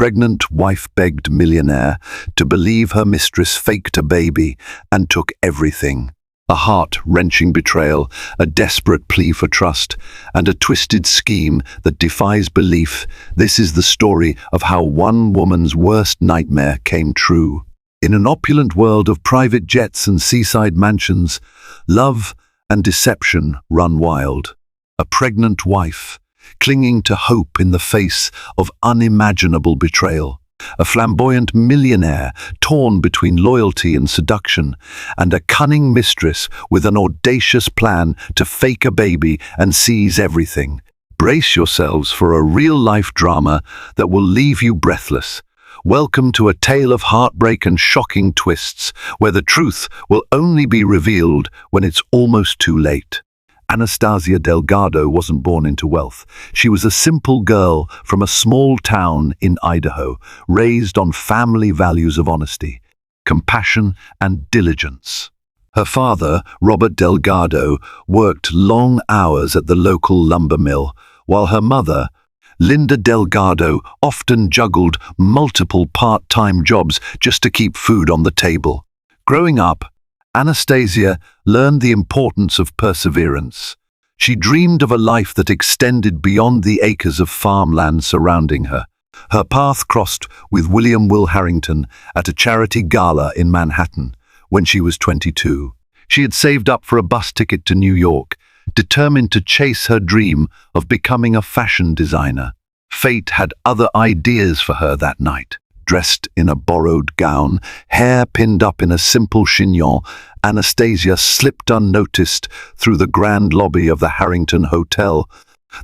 pregnant wife begged Millionaire to believe her mistress faked a baby and took everything. A heart-wrenching betrayal, a desperate plea for trust, and a twisted scheme that defies belief. This is the story of how one woman's worst nightmare came true. In an opulent world of private jets and seaside mansions, love and deception run wild. A pregnant wife, clinging to hope in the face of unimaginable betrayal. A flamboyant millionaire torn between loyalty and seduction, and a cunning mistress with an audacious plan to fake a baby and seize everything. Brace yourselves for a real-life drama that will leave you breathless. Welcome to a tale of heartbreak and shocking twists, where the truth will only be revealed when it's almost too late. Anastasia Delgado wasn't born into wealth. She was a simple girl from a small town in Idaho, raised on family values of honesty, compassion, and diligence. Her father, Robert Delgado, worked long hours at the local lumber mill, while her mother, Linda Delgado, often juggled multiple part-time jobs just to keep food on the table. Growing up, Anastasia learned the importance of perseverance. She dreamed of a life that extended beyond the acres of farmland surrounding her. Her path crossed with William Will Harrington at a charity gala in Manhattan when she was 22. She had saved up for a bus ticket to New York, determined to chase her dream of becoming a fashion designer. Fate had other ideas for her that night. Dressed in a borrowed gown, hair pinned up in a simple chignon, Anastasia slipped unnoticed through the grand lobby of the Harrington Hotel,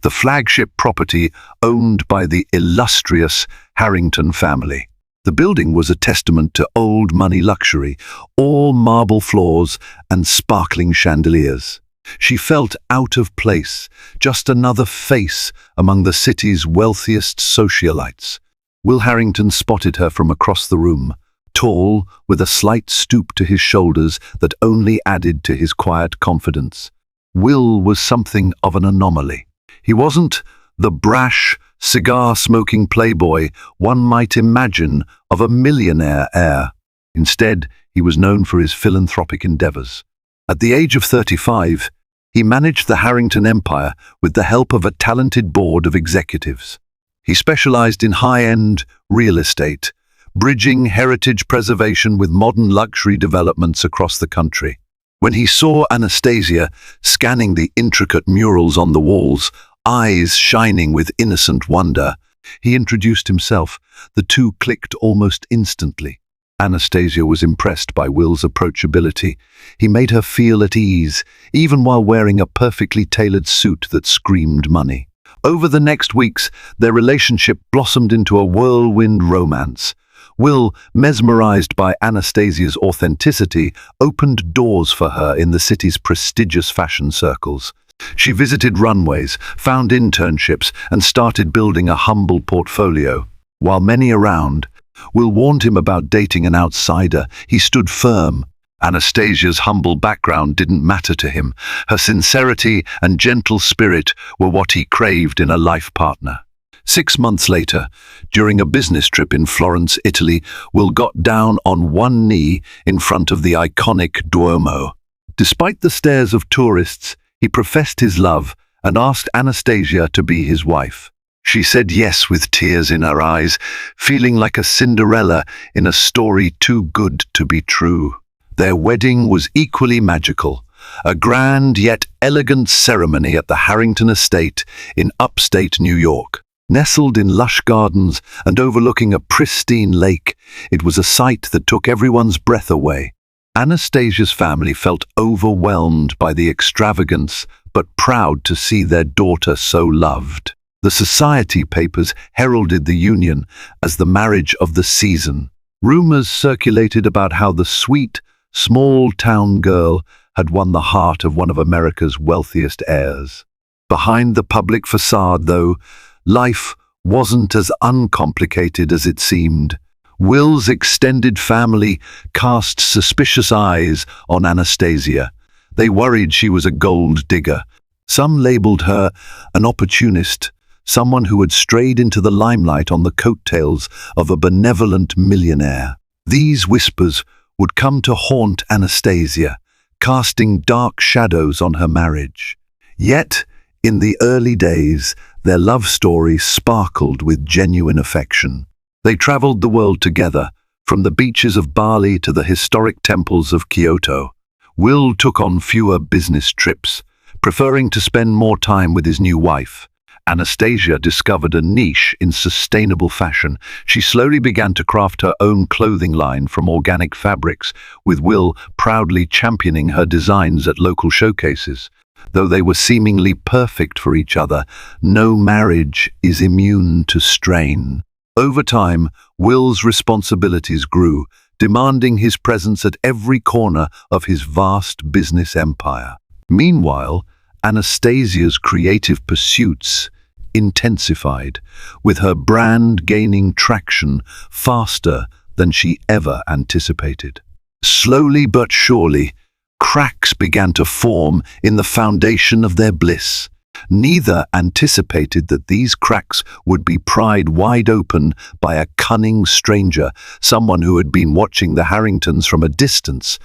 the flagship property owned by the illustrious Harrington family. The building was a testament to old money luxury, all marble floors and sparkling chandeliers. She felt out of place, just another face among the city's wealthiest socialites. Will Harrington spotted her from across the room, tall, with a slight stoop to his shoulders that only added to his quiet confidence. Will was something of an anomaly. He wasn't the brash, cigar-smoking playboy one might imagine of a millionaire heir. Instead, he was known for his philanthropic endeavors. At the age of 35, he managed the Harrington empire with the help of a talented board of executives. He specialized in high-end real estate, bridging heritage preservation with modern luxury developments across the country. When he saw Anastasia scanning the intricate murals on the walls, eyes shining with innocent wonder, he introduced himself. The two clicked almost instantly. Anastasia was impressed by Will's approachability. He made her feel at ease, even while wearing a perfectly tailored suit that screamed money. Over the next weeks, their relationship blossomed into a whirlwind romance. Will, mesmerized by Anastasia's authenticity, opened doors for her in the city's prestigious fashion circles. She visited runways, found internships, and started building a humble portfolio. While many around Will warned him about dating an outsider, he stood firm. Anastasia's humble background didn't matter to him. Her sincerity and gentle spirit were what he craved in a life partner. 6 months later, during a business trip in Florence, Italy, Will got down on one knee in front of the iconic Duomo. Despite the stares of tourists, he professed his love and asked Anastasia to be his wife. She said yes with tears in her eyes, feeling like a Cinderella in a story too good to be true. Their wedding was equally magical, a grand yet elegant ceremony at the Harrington estate in upstate New York. Nestled in lush gardens and overlooking a pristine lake, it was a sight that took everyone's breath away. Anastasia's family felt overwhelmed by the extravagance, but proud to see their daughter so loved. The society papers heralded the union as the marriage of the season. Rumors circulated about how the sweet, small-town girl had won the heart of one of America's wealthiest heirs. Behind the public facade, though, life wasn't as uncomplicated as it seemed. Will's extended family cast suspicious eyes on Anastasia. They worried she was a gold digger. Some labeled her an opportunist. someone who had strayed into the limelight on the coattails of a benevolent millionaire. These whispers would come to haunt Anastasia, casting dark shadows on her marriage. Yet, in the early days, their love story sparkled with genuine affection. They traveled the world together, from the beaches of Bali to the historic temples of Kyoto. Will took on fewer business trips, preferring to spend more time with his new wife. Anastasia discovered a niche in sustainable fashion. She slowly began to craft her own clothing line from organic fabrics, with Will proudly championing her designs at local showcases. Though they were seemingly perfect for each other, no marriage is immune to strain. Over time, Will's responsibilities grew, demanding his presence at every corner of his vast business empire. Meanwhile, Anastasia's creative pursuits intensified, with her brand gaining traction faster than she ever anticipated. Slowly but surely, cracks began to form in the foundation of their bliss. Neither anticipated that these cracks would be pried wide open by a cunning stranger, someone who had been watching the Harringtons from a distance,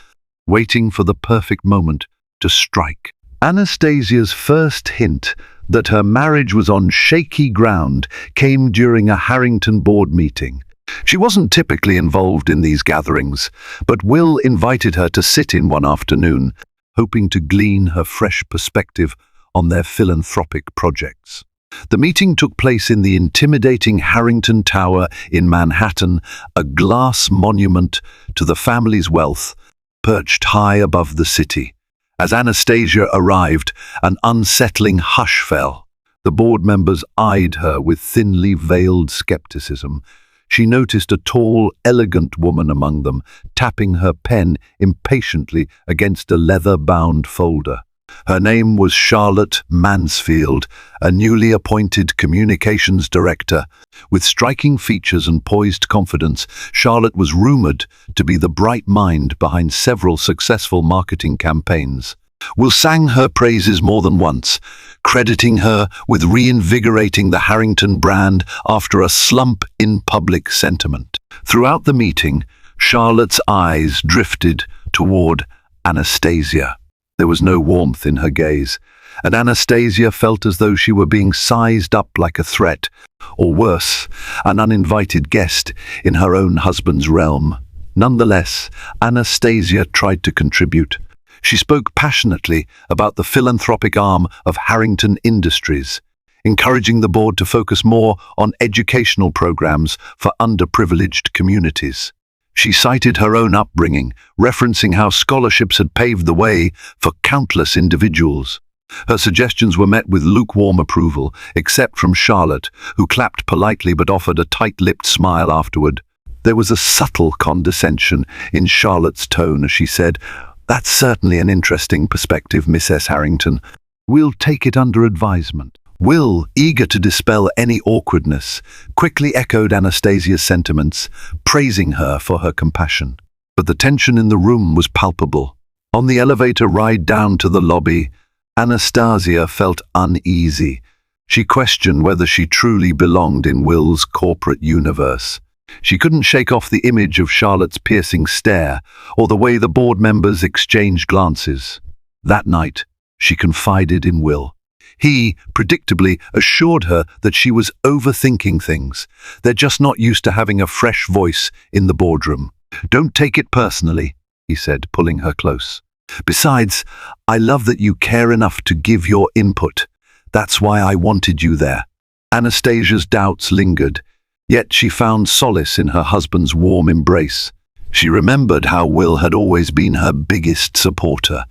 waiting for the perfect moment to strike. Anastasia's first hint that her marriage was on shaky ground came during a Harrington board meeting. She wasn't typically involved in these gatherings, but Will invited her to sit in one afternoon, hoping to glean her fresh perspective on their philanthropic projects. The meeting took place in the intimidating Harrington Tower in Manhattan, a glass monument to the family's wealth, perched high above the city. As Anastasia arrived, an unsettling hush fell. The board members eyed her with thinly veiled skepticism. She noticed a tall, elegant woman among them, tapping her pen impatiently against a leather-bound folder. Her name was Charlotte Mansfield, a newly appointed communications director. With striking features and poised confidence, Charlotte was rumored to be the bright mind behind several successful marketing campaigns. Will sang her praises more than once, crediting her with reinvigorating the Harrington brand after a slump in public sentiment. Throughout the meeting, Charlotte's eyes drifted toward Anastasia. There was no warmth in her gaze, and Anastasia felt as though she were being sized up like a threat, or worse, an uninvited guest in her own husband's realm. Nonetheless, Anastasia tried to contribute. She spoke passionately about the philanthropic arm of Harrington Industries, encouraging the board to focus more on educational programs for underprivileged communities. She cited her own upbringing, referencing how scholarships had paved the way for countless individuals. Her suggestions were met with lukewarm approval, except from Charlotte, who clapped politely but offered a tight-lipped smile afterward. There was a subtle condescension in Charlotte's tone as she said, "That's certainly an interesting perspective, Mrs. Harrington. We'll take it under advisement." Will, eager to dispel any awkwardness, quickly echoed Anastasia's sentiments, praising her for her compassion. But the tension in the room was palpable. On the elevator ride down to the lobby, Anastasia felt uneasy. She questioned whether she truly belonged in Will's corporate universe. She couldn't shake off the image of Charlotte's piercing stare or the way the board members exchanged glances. That night, she confided in Will. He, predictably, assured her that she was overthinking things. They're just not used to having a fresh voice in the boardroom. "Don't take it personally," he said, pulling her close. "Besides, I love that you care enough to give your input. That's why I wanted you there." Anastasia's doubts lingered, yet she found solace in her husband's warm embrace. She remembered how Will had always been her biggest supporter.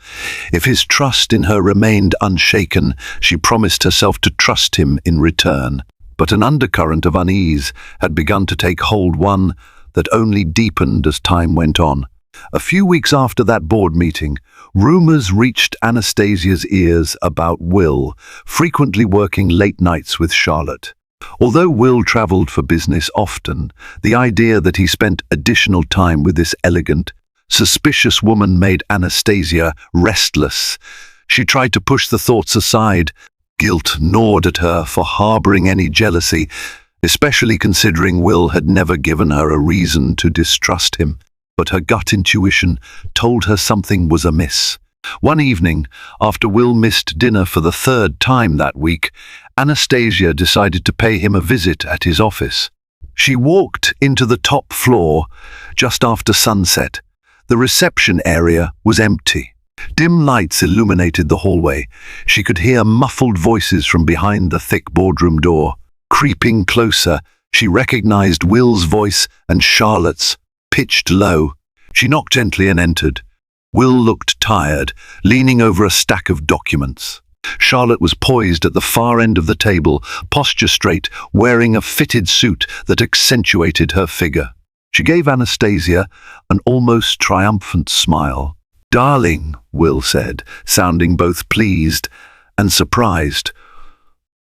If his trust in her remained unshaken, she promised herself to trust him in return. But an undercurrent of unease had begun to take hold, one that only deepened as time went on. A few weeks after that board meeting, rumors reached Anastasia's ears about Will, frequently working late nights with Charlotte. Although Will traveled for business often, the idea that he spent additional time with this elegant, suspicious woman made Anastasia restless. She tried to push the thoughts aside, Guilt gnawed at her for harboring any jealousy, especially considering Will had never given her a reason to distrust him. But her gut intuition told her something was amiss. One evening, after Will missed dinner for the third time that week, Anastasia decided to pay him a visit at his office. She walked into the top floor just after sunset. The reception area was empty. Dim lights illuminated the hallway. She could hear muffled voices from behind the thick boardroom door. Creeping closer, she recognized Will's voice and Charlotte's, pitched low. She knocked gently and entered. Will looked tired, leaning over a stack of documents. Charlotte was poised at the far end of the table, posture straight, wearing a fitted suit that accentuated her figure. She gave Anastasia an almost triumphant smile. "Darling," Will said, sounding both pleased and surprised.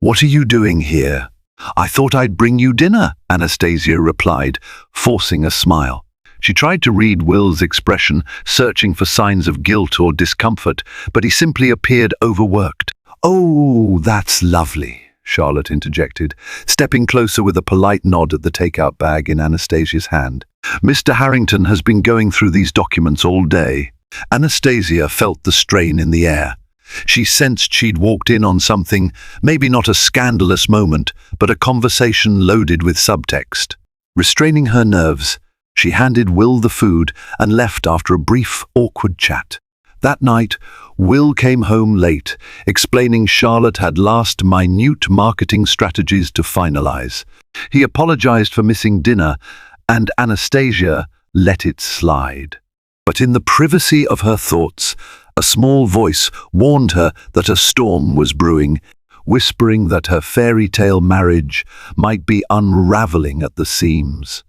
"What are you doing here?" "I thought I'd bring you dinner," Anastasia replied, forcing a smile. She tried to read Will's expression, searching for signs of guilt or discomfort, but he simply appeared overworked. "Oh, that's lovely," Charlotte interjected, stepping closer with a polite nod at the takeout bag in Anastasia's hand. "Mr. Harrington has been going through these documents all day." Anastasia felt the strain in the air. She sensed she'd walked in on something, maybe not a scandalous moment, but a conversation loaded with subtext. Restraining her nerves, she handed Will the food and left after a brief, awkward chat. That night, Will came home late, explaining Charlotte had minute marketing strategies to finalize. He apologized for missing dinner, and Anastasia let it slide. But in the privacy of her thoughts, a small voice warned her that a storm was brewing, whispering that her fairy tale marriage might be unraveling at the seams.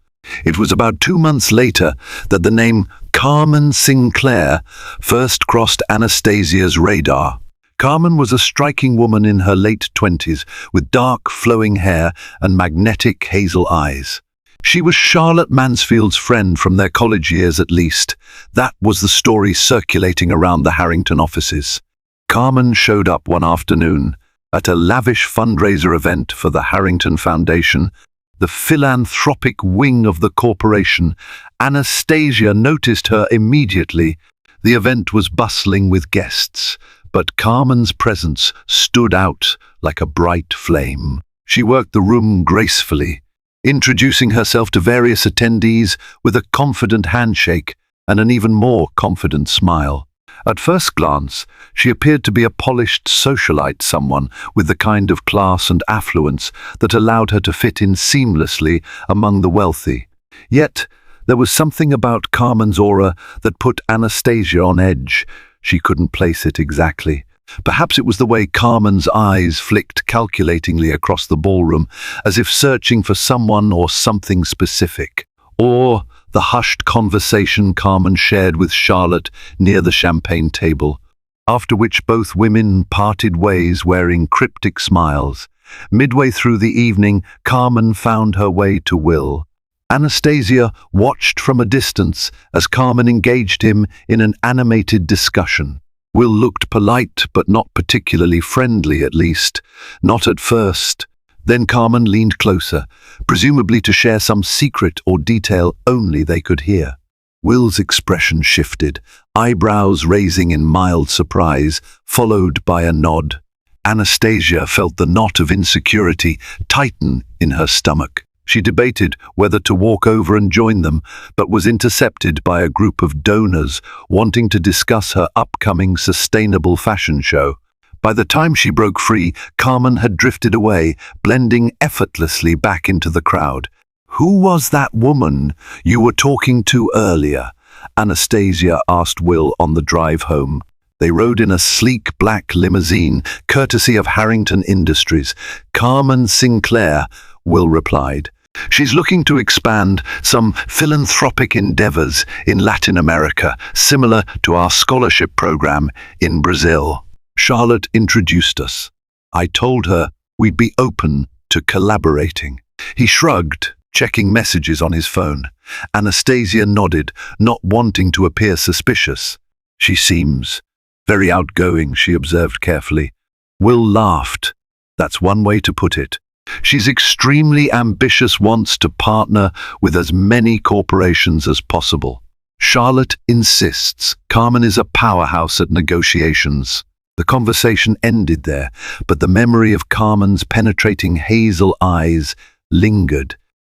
It was about 2 months later that the name Carmen Sinclair first crossed Anastasia's radar. Carmen was a striking woman in her late 20s, with dark, flowing hair and magnetic hazel eyes. She was Charlotte Mansfield's friend from their college years at least. That was the story circulating around the Harrington offices. Carmen showed up one afternoon at a lavish fundraiser event for the Harrington Foundation, the philanthropic wing of the corporation. Anastasia noticed her immediately. The event was bustling with guests, but Carmen's presence stood out like a bright flame. She worked the room gracefully, introducing herself to various attendees with a confident handshake and an even more confident smile. At first glance, she appeared to be a polished socialite, someone with the kind of class and affluence that allowed her to fit in seamlessly among the wealthy. Yet, there was something about Carmen's aura that put Anastasia on edge. She couldn't place it exactly. Perhaps it was the way Carmen's eyes flicked calculatingly across the ballroom, as if searching for someone or something specific. Or the hushed conversation Carmen shared with Charlotte near the champagne table, after which both women parted ways wearing cryptic smiles. Midway through the evening, Carmen found her way to Will. Anastasia watched from a distance as Carmen engaged him in an animated discussion. Will looked polite, but not particularly friendly, at least. Not at first. Then Carmen leaned closer, presumably to share some secret or detail only they could hear. Will's expression shifted, eyebrows raising in mild surprise, followed by a nod. Anastasia felt the knot of insecurity tighten in her stomach. She debated whether to walk over and join them, but was intercepted by a group of donors wanting to discuss her upcoming sustainable fashion show. By the time she broke free, Carmen had drifted away, blending effortlessly back into the crowd. "Who was that woman you were talking to earlier?" Anastasia asked Will on the drive home. They rode in a sleek black limousine, courtesy of Harrington Industries. "Carmen Sinclair," Will replied. "She's looking to expand some philanthropic endeavors in Latin America, similar to our scholarship program in Brazil. Charlotte introduced us. I told her we'd be open to collaborating." He shrugged, checking messages on his phone. Anastasia nodded, not wanting to appear suspicious. "She seems very outgoing," she observed carefully. Will laughed, That's one way to put it. She's extremely ambitious, wants to partner with as many corporations as possible. Charlotte insists Carmen is a powerhouse at negotiations. The conversation ended there, but the memory of Carmen's penetrating hazel eyes lingered.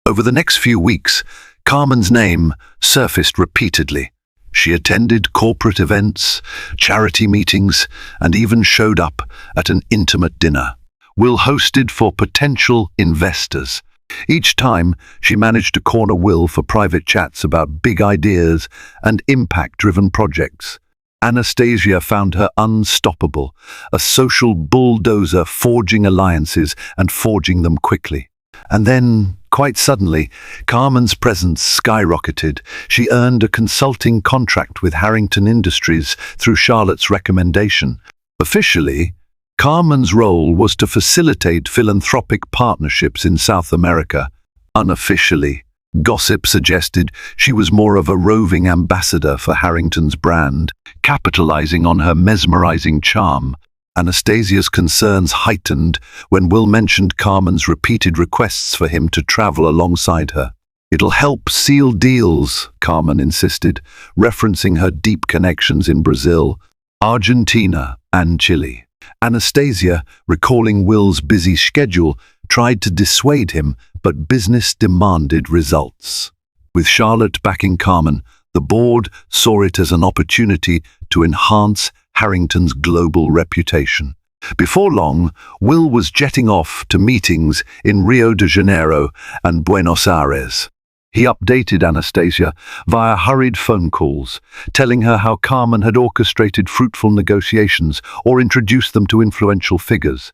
Over the next few weeks, Carmen's name surfaced repeatedly. She attended corporate events, charity meetings, and even showed up at an intimate dinner, Will hosted for potential investors. Each time, she managed to corner Will for private chats about big ideas and impact-driven projects. Anastasia found her unstoppable, a social bulldozer forging alliances and forging them quickly. And then, quite suddenly, Carmen's presence skyrocketed. She earned a consulting contract with Harrington Industries through Charlotte's recommendation. Officially, Carmen's role was to facilitate philanthropic partnerships in South America. Unofficially, gossip suggested she was more of a roving ambassador for Harrington's brand, capitalizing on her mesmerizing charm. Anastasia's concerns heightened when Will mentioned Carmen's repeated requests for him to travel alongside her. "It'll help seal deals," Carmen insisted, referencing her deep connections in Brazil, Argentina, and Chile. Anastasia, recalling Will's busy schedule, tried to dissuade him, but business demanded results. With Charlotte backing Carmen, the board saw it as an opportunity to enhance Harrington's global reputation. Before long, Will was jetting off to meetings in Rio de Janeiro and Buenos Aires. He updated Anastasia via hurried phone calls, telling her how Carmen had orchestrated fruitful negotiations or introduced them to influential figures.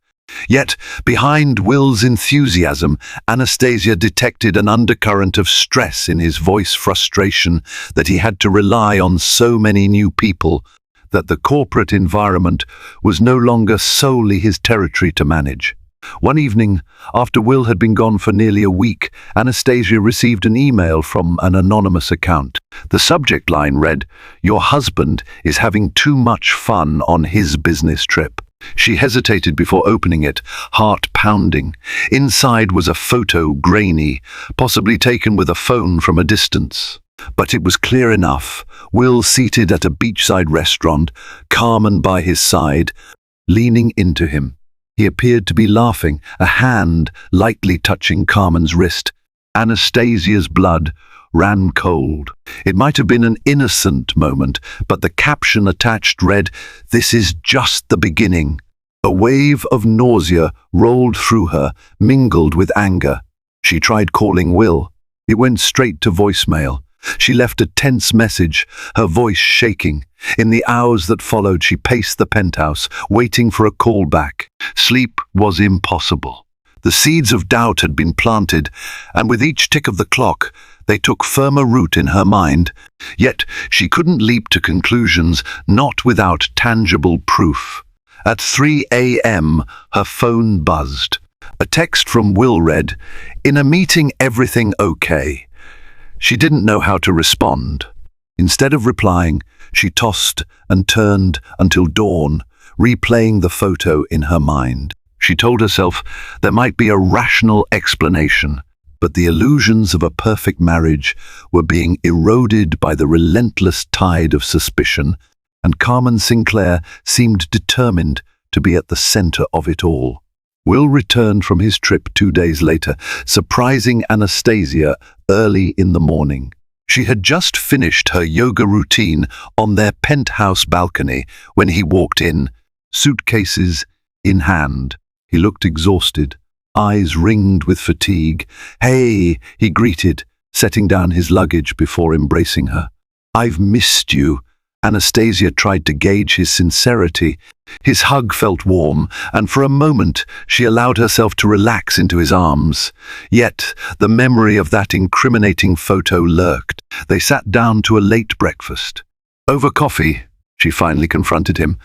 Yet, behind Will's enthusiasm, Anastasia detected an undercurrent of stress in his voice, frustration that he had to rely on so many new people, that the corporate environment was no longer solely his territory to manage. One evening, after Will had been gone for nearly a week, Anastasia received an email from an anonymous account. The subject line read, "Your husband is having too much fun on his business trip." She hesitated before opening it, heart pounding. Inside was a photo, grainy, possibly taken with a phone from a distance. But it was clear enough. Will seated at a beachside restaurant, Carmen by his side, leaning into him. He appeared to be laughing, a hand lightly touching Carmen's wrist. Anastasia's blood ran cold. It might have been an innocent moment, but the caption attached read, "This is just the beginning." A wave of nausea rolled through her, mingled with anger. She tried calling Will. It went straight to voicemail. She left a tense message, her voice shaking. In the hours that followed, she paced the penthouse, waiting for a call back. Sleep was impossible. The seeds of doubt had been planted, and with each tick of the clock, they took firmer root in her mind. Yet she couldn't leap to conclusions, not without tangible proof. At 3 a.m., her phone buzzed. A text from Will read, "In a meeting, everything okay?" She didn't know how to respond. Instead of replying, she tossed and turned until dawn, replaying the photo in her mind. She told herself there might be a rational explanation, but the illusions of a perfect marriage were being eroded by the relentless tide of suspicion, and Carmen Sinclair seemed determined to be at the center of it all. Will returned from his trip 2 days later, surprising Anastasia early in the morning. She had just finished her yoga routine on their penthouse balcony when he walked in, suitcases in hand. He looked exhausted, eyes ringed with fatigue. "Hey," he greeted, setting down his luggage before embracing her. "I've missed you." Anastasia tried to gauge his sincerity. His hug felt warm, and for a moment she allowed herself to relax into his arms. Yet the memory of that incriminating photo lurked. They sat down to a late breakfast. "Over coffee," she finally confronted him.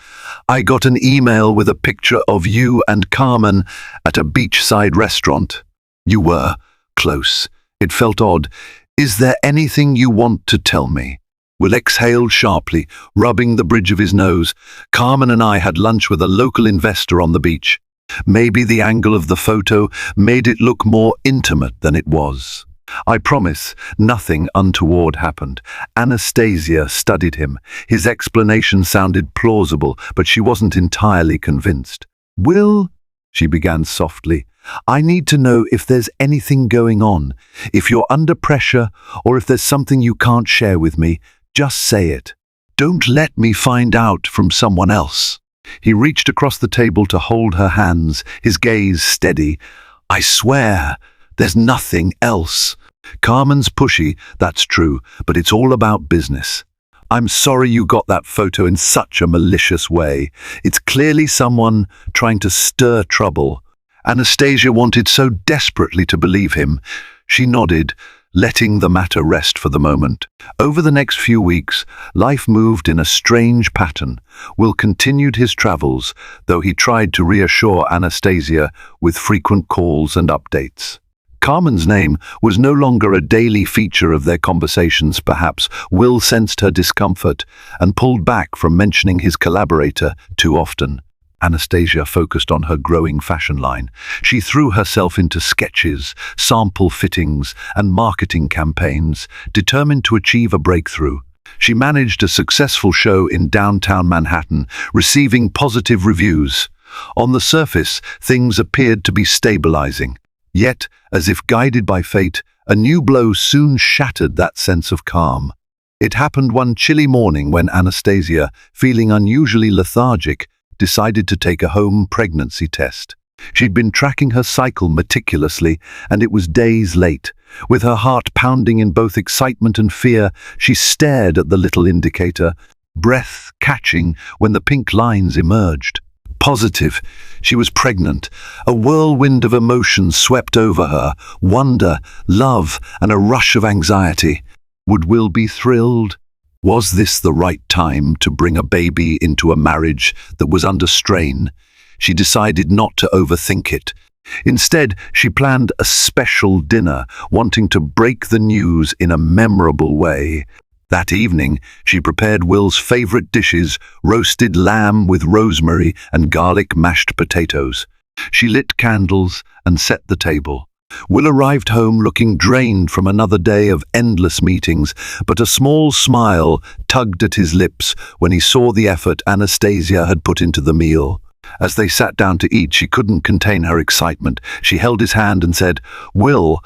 "I got an email with a picture of you and Carmen at a beachside restaurant. You were close. It felt odd. Is there anything you want to tell me?" Will exhaled sharply, rubbing the bridge of his nose. "Carmen and I had lunch with a local investor on the beach. Maybe the angle of the photo made it look more intimate than it was. I promise, nothing untoward happened. Anastasia studied him. His explanation sounded plausible, but she wasn't entirely convinced. "Will," she began softly, "I need to know if there's anything going on. If you're under pressure, or if there's something you can't share with me, just say it. Don't let me find out from someone else." He reached across the table to hold her hands, his gaze steady. "I swear, there's nothing else." Carmen's pushy, that's true, but it's all about business. "I'm sorry you got that photo in such a malicious way. It's clearly someone trying to stir trouble." Anastasia wanted so desperately to believe him. She nodded, letting the matter rest for the moment. Over the next few weeks, life moved in a strange pattern. Will continued his travels, though he tried to reassure Anastasia with frequent calls and updates. Carmen's name was no longer a daily feature of their conversations, perhaps. Will sensed her discomfort and pulled back from mentioning his collaborator too often. Anastasia focused on her growing fashion line. She threw herself into sketches, sample fittings, and marketing campaigns, determined to achieve a breakthrough. She managed a successful show in downtown Manhattan, receiving positive reviews. On the surface, things appeared to be stabilizing. Yet, as if guided by fate, a new blow soon shattered that sense of calm. It happened one chilly morning when Anastasia, feeling unusually lethargic, decided to take a home pregnancy test. She'd been tracking her cycle meticulously, and it was days late. With her heart pounding in both excitement and fear, she stared at the little indicator, breath catching when the pink lines emerged. Positive, she was pregnant. A whirlwind of emotions swept over her, wonder, love, and a rush of anxiety. Would Will be thrilled? Was this the right time to bring a baby into a marriage that was under strain? She decided not to overthink it. Instead, she planned a special dinner, wanting to break the news in a memorable way. That evening, she prepared Will's favorite dishes, roasted lamb with rosemary and garlic mashed potatoes. She lit candles and set the table. Will arrived home looking drained from another day of endless meetings, but a small smile tugged at his lips when he saw the effort Anastasia had put into the meal. As they sat down to eat, she couldn't contain her excitement. She held his hand and said, "Will,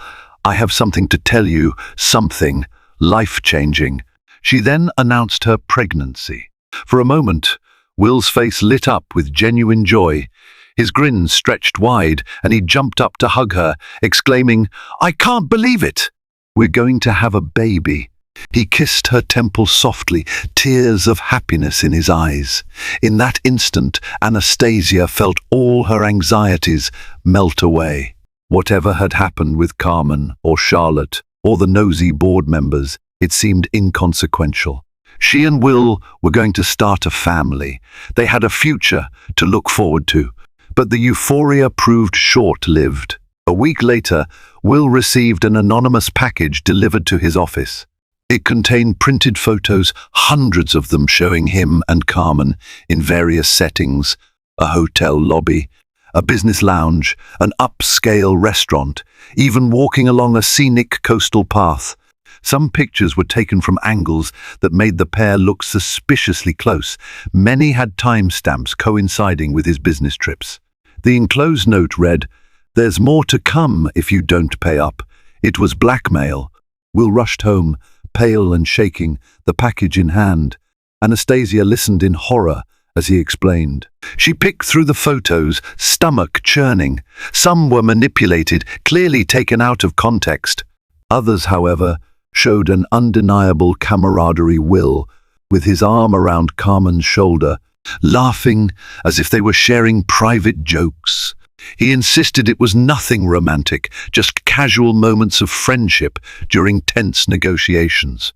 I have something to tell you, something life-changing." She then announced her pregnancy. For a moment, Will's face lit up with genuine joy. His grin stretched wide, and he jumped up to hug her, exclaiming, "I can't believe it! We're going to have a baby." He kissed her temple softly, tears of happiness in his eyes. In that instant, Anastasia felt all her anxieties melt away. Whatever had happened with Carmen or Charlotte or the nosy board members, it seemed inconsequential. She and Will were going to start a family. They had a future to look forward to. But the euphoria proved short-lived. A week later, Will received an anonymous package delivered to his office. It contained printed photos, hundreds of them showing him and Carmen in various settings: a hotel lobby, a business lounge, an upscale restaurant, even walking along a scenic coastal path. Some pictures were taken from angles that made the pair look suspiciously close. Many had timestamps coinciding with his business trips. The enclosed note read, "There's more to come if you don't pay up." It was blackmail. Will rushed home, pale and shaking, the package in hand. Anastasia listened in horror as he explained. She picked through the photos, stomach churning. Some were manipulated, clearly taken out of context. Others, however, showed an undeniable camaraderie. Will, with his arm around Carmen's shoulder, laughing as if they were sharing private jokes. He insisted it was nothing romantic, just casual moments of friendship during tense negotiations.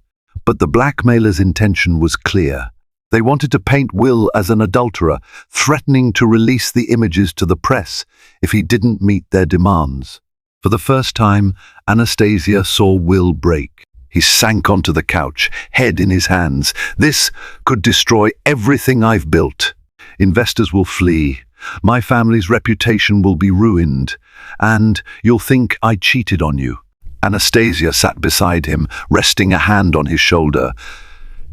But the blackmailer's intention was clear. They wanted to paint Will as an adulterer, threatening to release the images to the press if he didn't meet their demands. For the first time, Anastasia saw Will break. He sank onto the couch, head in his hands. "This could destroy everything I've built. Investors will flee. My family's reputation will be ruined, and you'll think I cheated on you." Anastasia sat beside him, resting a hand on his shoulder.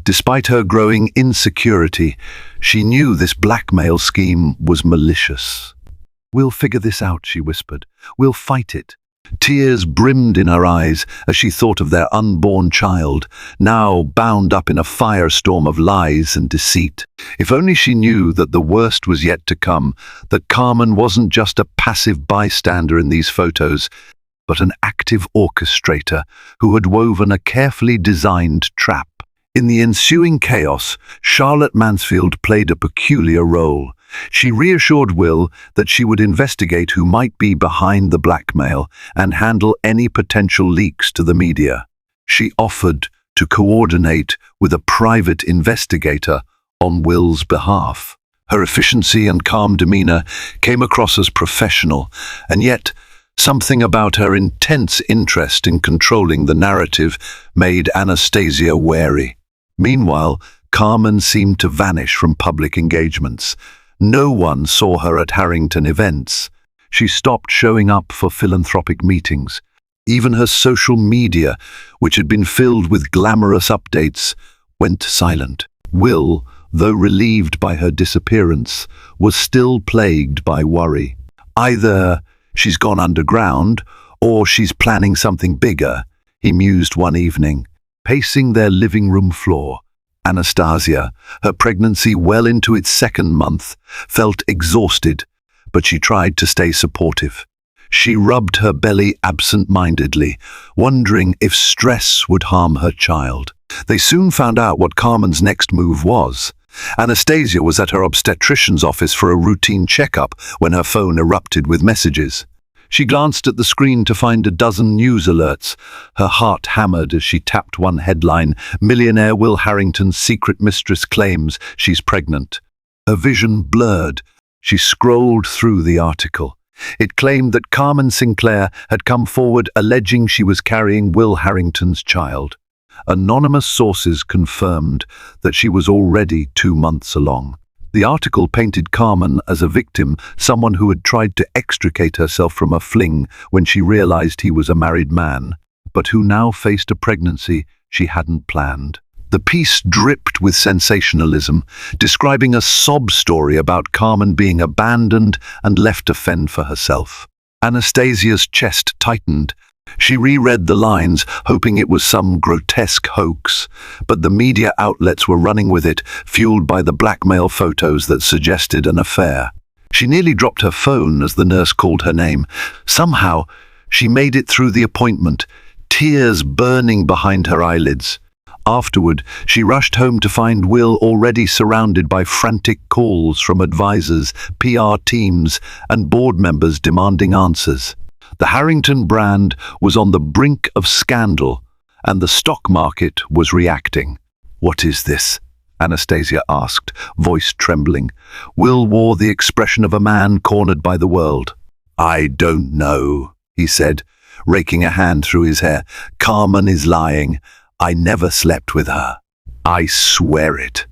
Despite her growing insecurity, she knew this blackmail scheme was malicious. "We'll figure this out," she whispered. "We'll fight it." Tears brimmed in her eyes as she thought of their unborn child, now bound up in a firestorm of lies and deceit. If only she knew that the worst was yet to come, that Carmen wasn't just a passive bystander in these photos, but an active orchestrator who had woven a carefully designed trap. In the ensuing chaos, Charlotte Mansfield played a peculiar role. She reassured Will that she would investigate who might be behind the blackmail and handle any potential leaks to the media. She offered to coordinate with a private investigator on Will's behalf. Her efficiency and calm demeanor came across as professional, and yet something about her intense interest in controlling the narrative made Anastasia wary. Meanwhile, Carmen seemed to vanish from public engagements. No one saw her at Harrington events. She stopped showing up for philanthropic meetings. Even her social media, which had been filled with glamorous updates, went silent. Will, though relieved by her disappearance, was still plagued by worry. Either she's gone underground, or she's planning something bigger, he mused one evening, pacing their living room floor. Anastasia, her pregnancy well into its second month, felt exhausted, but she tried to stay supportive. She rubbed her belly absent-mindedly, wondering if stress would harm her child. They soon found out what Carmen's next move was. Anastasia was at her obstetrician's office for a routine checkup when her phone erupted with messages. She glanced at the screen to find a dozen news alerts. Her heart hammered as she tapped one headline: "Millionaire Will Harrington's secret mistress claims she's pregnant." Her vision blurred. She scrolled through the article. It claimed that Carmen Sinclair had come forward alleging she was carrying Will Harrington's child. Anonymous sources confirmed that she was already 2 months along. The article painted Carmen as a victim, someone who had tried to extricate herself from a fling when she realized he was a married man, but who now faced a pregnancy she hadn't planned. The piece dripped with sensationalism, describing a sob story about Carmen being abandoned and left to fend for herself. Anastasia's chest tightened. She reread the lines, hoping it was some grotesque hoax, but the media outlets were running with it, fueled by the blackmail photos that suggested an affair. She nearly dropped her phone as the nurse called her name. Somehow, she made it through the appointment, tears burning behind her eyelids. Afterward, she rushed home to find Will already surrounded by frantic calls from advisors, PR teams, and board members demanding answers. The Harrington brand was on the brink of scandal, and the stock market was reacting. "What is this?" Anastasia asked, voice trembling. Will wore the expression of a man cornered by the world. "I don't know," he said, raking a hand through his hair. "Carmen is lying. I never slept with her. I swear it.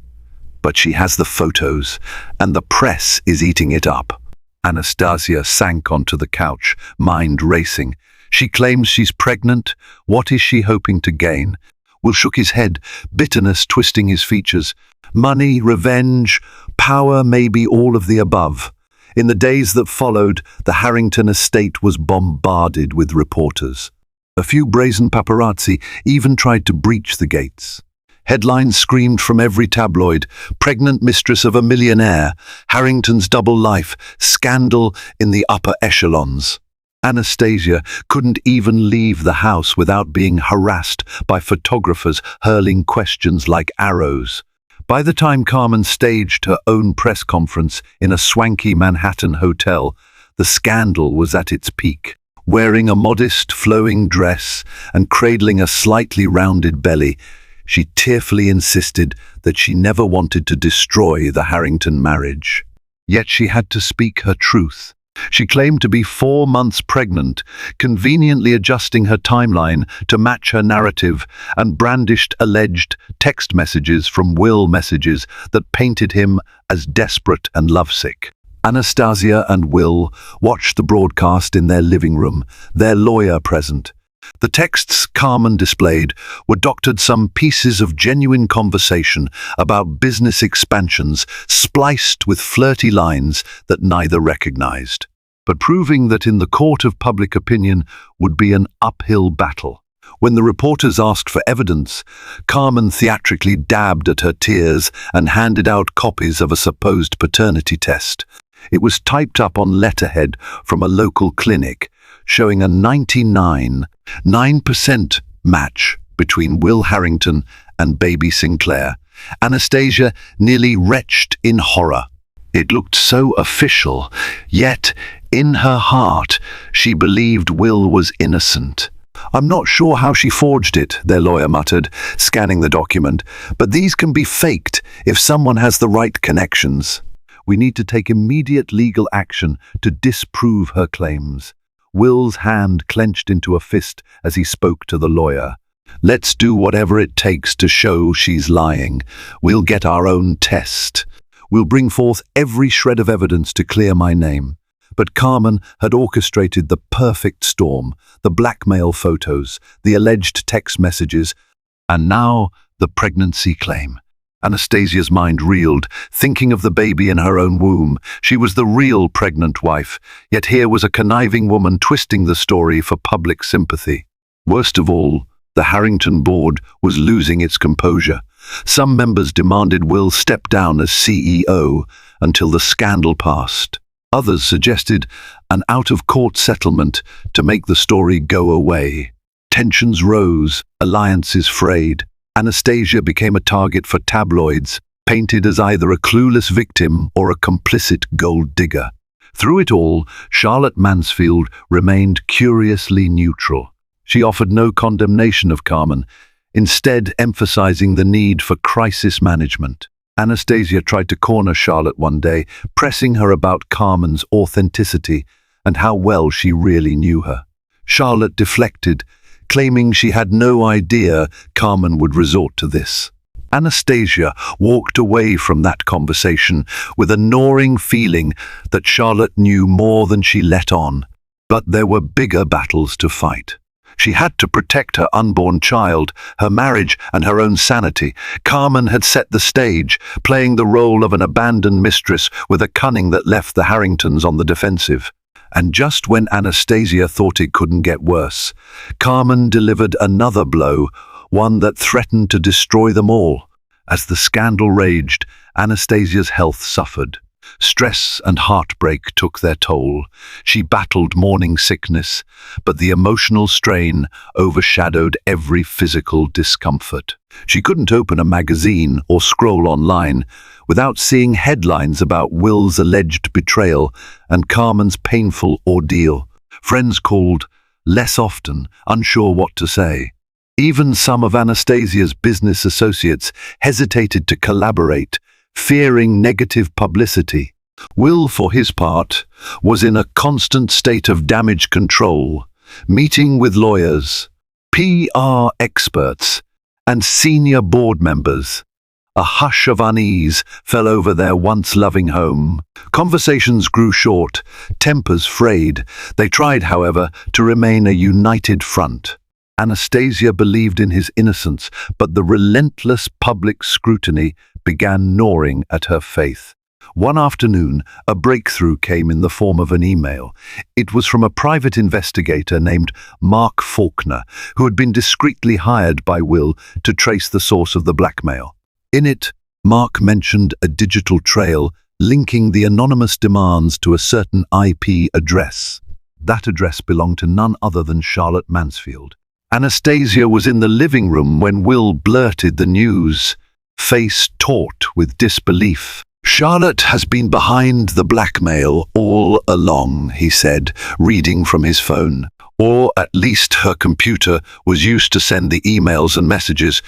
But she has the photos, and the press is eating it up." Anastasia sank onto the couch, mind racing. She claims she's pregnant. What is she hoping to gain? Will shook his head, bitterness twisting his features. Money, revenge, power, maybe all of the above. In the days that followed, the Harrington estate was bombarded with reporters. A few brazen paparazzi even tried to breach the gates. Headlines screamed from every tabloid: "Pregnant mistress of a millionaire, Harrington's double life, scandal in the upper echelons." Anastasia couldn't even leave the house without being harassed by photographers hurling questions like arrows. By the time Carmen staged her own press conference in a swanky Manhattan hotel, the scandal was at its peak. Wearing a modest, flowing dress and cradling a slightly rounded belly, she tearfully insisted that she never wanted to destroy the Harrington marriage. Yet she had to speak her truth. She claimed to be 4 months pregnant, conveniently adjusting her timeline to match her narrative, and brandished alleged text messages from Will messages that painted him as desperate and lovesick. Anastasia and Will watched the broadcast in their living room, their lawyer present. The texts Carmen displayed were doctored some pieces of genuine conversation about business expansions spliced with flirty lines that neither recognized, but proving that in the court of public opinion would be an uphill battle. When the reporters asked for evidence, Carmen theatrically dabbed at her tears and handed out copies of a supposed paternity test. It was typed up on letterhead from a local clinic, showing a 99.9% match between Will Harrington and baby Sinclair. Anastasia nearly retched in horror. It looked so official, yet in her heart she believed Will was innocent. "I'm not sure how she forged it," their lawyer muttered, scanning the document, "but these can be faked if someone has the right connections. We need to take immediate legal action to disprove her claims." Will's hand clenched into a fist as he spoke to the lawyer. "Let's do whatever it takes to show she's lying. We'll get our own test. We'll bring forth every shred of evidence to clear my name." But Carmen had orchestrated the perfect storm, the blackmail photos, the alleged text messages, and now the pregnancy claim. Anastasia's mind reeled, thinking of the baby in her own womb. She was the real pregnant wife, yet here was a conniving woman twisting the story for public sympathy. Worst of all, the Harrington board was losing its composure. Some members demanded Will step down as CEO until the scandal passed. Others suggested an out-of-court settlement to make the story go away. Tensions rose, alliances frayed. Anastasia became a target for tabloids, painted as either a clueless victim or a complicit gold digger. Through it all, Charlotte Mansfield remained curiously neutral. She offered no condemnation of Carmen, instead emphasizing the need for crisis management. Anastasia tried to corner Charlotte one day, pressing her about Carmen's authenticity and how well she really knew her. Charlotte deflected, claiming she had no idea Carmen would resort to this. Anastasia walked away from that conversation with a gnawing feeling that Charlotte knew more than she let on. But there were bigger battles to fight. She had to protect her unborn child, her marriage, and her own sanity. Carmen had set the stage, playing the role of an abandoned mistress with a cunning that left the Harringtons on the defensive. And just when Anastasia thought it couldn't get worse, Carmen delivered another blow, one that threatened to destroy them all. As the scandal raged, Anastasia's health suffered. Stress and heartbreak took their toll. She battled morning sickness, but the emotional strain overshadowed every physical discomfort. She couldn't open a magazine or scroll online without seeing headlines about Will's alleged betrayal and Carmen's painful ordeal. Friends called, less often, unsure what to say. Even some of Anastasia's business associates hesitated to collaborate, fearing negative publicity. Will, for his part, was in a constant state of damage control, meeting with lawyers, PR experts, and senior board members. A hush of unease fell over their once loving home. Conversations grew short, tempers frayed. They tried, however, to remain a united front. Anastasia believed in his innocence, but the relentless public scrutiny began gnawing at her faith. One afternoon, a breakthrough came in the form of an email. It was from a private investigator named Mark Faulkner, who had been discreetly hired by Will to trace the source of the blackmail. In it, Mark mentioned a digital trail linking the anonymous demands to a certain IP address. That address belonged to none other than Charlotte Mansfield. Anastasia was in the living room when Will blurted the news, face taut with disbelief. "Charlotte has been behind the blackmail all along," he said, reading from his phone. "Or at least her computer was used to send the emails and messages.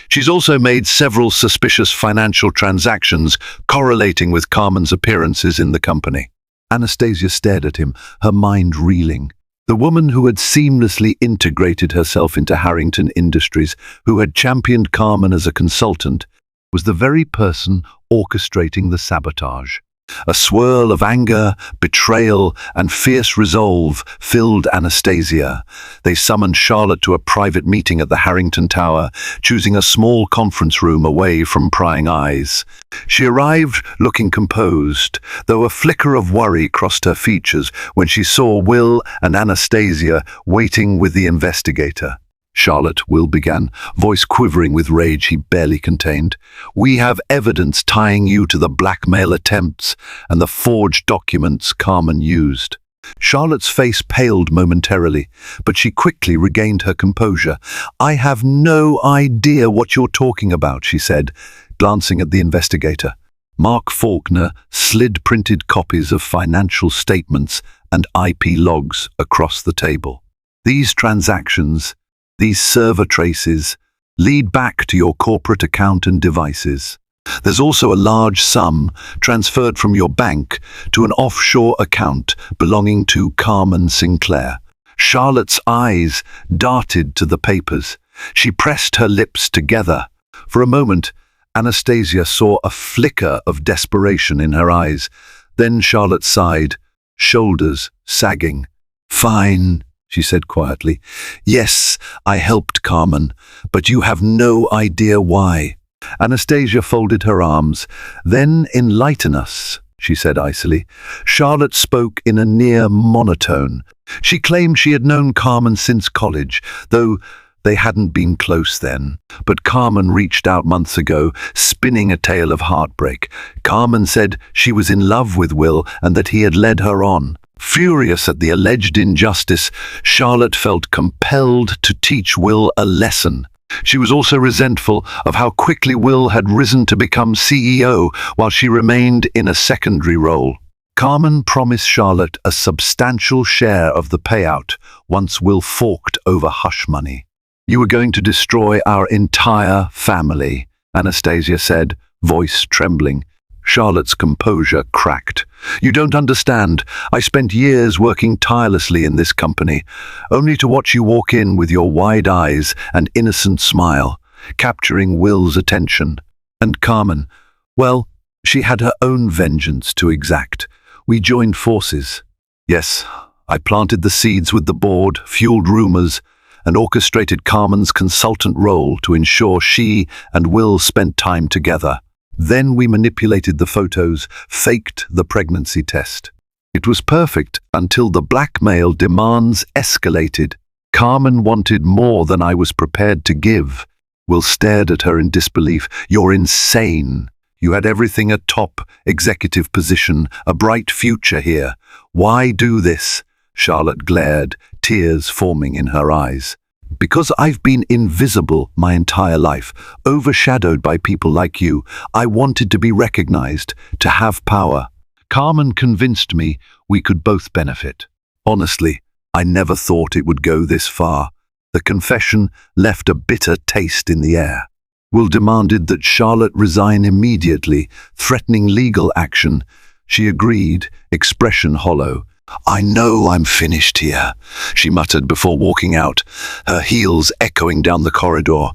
She's also made several suspicious financial transactions correlating with Carmen's appearances in the company." Anastasia stared at him, her mind reeling. The woman who had seamlessly integrated herself into Harrington Industries, who had championed Carmen as a consultant, was the very person orchestrating the sabotage. A swirl of anger, betrayal, and fierce resolve filled Anastasia. They summoned Charlotte to a private meeting at the Harrington Tower, choosing a small conference room away from prying eyes. She arrived looking composed, though a flicker of worry crossed her features when she saw Will and Anastasia waiting with the investigator. "Charlotte," Will began, voice quivering with rage he barely contained. "We have evidence tying you to the blackmail attempts and the forged documents Carmen used." Charlotte's face paled momentarily, but she quickly regained her composure. "I have no idea what you're talking about," she said, glancing at the investigator. Mark Faulkner slid printed copies of financial statements and IP logs across the table. "These transactions, these server traces, lead back to your corporate account and devices. There's also a large sum transferred from your bank to an offshore account belonging to Carmen Sinclair." Charlotte's eyes darted to the papers. She pressed her lips together. For a moment, Anastasia saw a flicker of desperation in her eyes. Then Charlotte sighed, shoulders sagging. "Fine," she said quietly. "Yes, I helped Carmen, but you have no idea why." Anastasia folded her arms. "Then enlighten us," she said icily. Charlotte spoke in a near monotone. She claimed she had known Carmen since college, though they hadn't been close then. But Carmen reached out months ago, spinning a tale of heartbreak. Carmen said she was in love with Will and that he had led her on. Furious at the alleged injustice, Charlotte felt compelled to teach Will a lesson. She was also resentful of how quickly Will had risen to become CEO while she remained in a secondary role. Carmen promised Charlotte a substantial share of the payout once Will forked over hush money. "You were going to destroy our entire family," Anastasia said, voice trembling. Charlotte's composure cracked. "You don't understand. I spent years working tirelessly in this company, only to watch you walk in with your wide eyes and innocent smile, capturing Will's attention. And Carmen, well, she had her own vengeance to exact. We joined forces. Yes, I planted the seeds with the board, fueled rumors, and orchestrated Carmen's consultant role to ensure she and Will spent time together. Then we manipulated the photos, faked the pregnancy test. It was perfect until the blackmail demands escalated. Carmen wanted more than I was prepared to give." Will stared at her in disbelief. "You're insane. You had everything, a top executive position, a bright future here. Why do this?" Charlotte glared, tears forming in her eyes. "Because I've been invisible my entire life, overshadowed by people like you. I wanted to be recognized, to have power. Carmen convinced me we could both benefit. Honestly, I never thought it would go this far." The confession left a bitter taste in the air. Will demanded that Charlotte resign immediately, threatening legal action. She agreed, expression hollow. "I know I'm finished here," she muttered before walking out, her heels echoing down the corridor.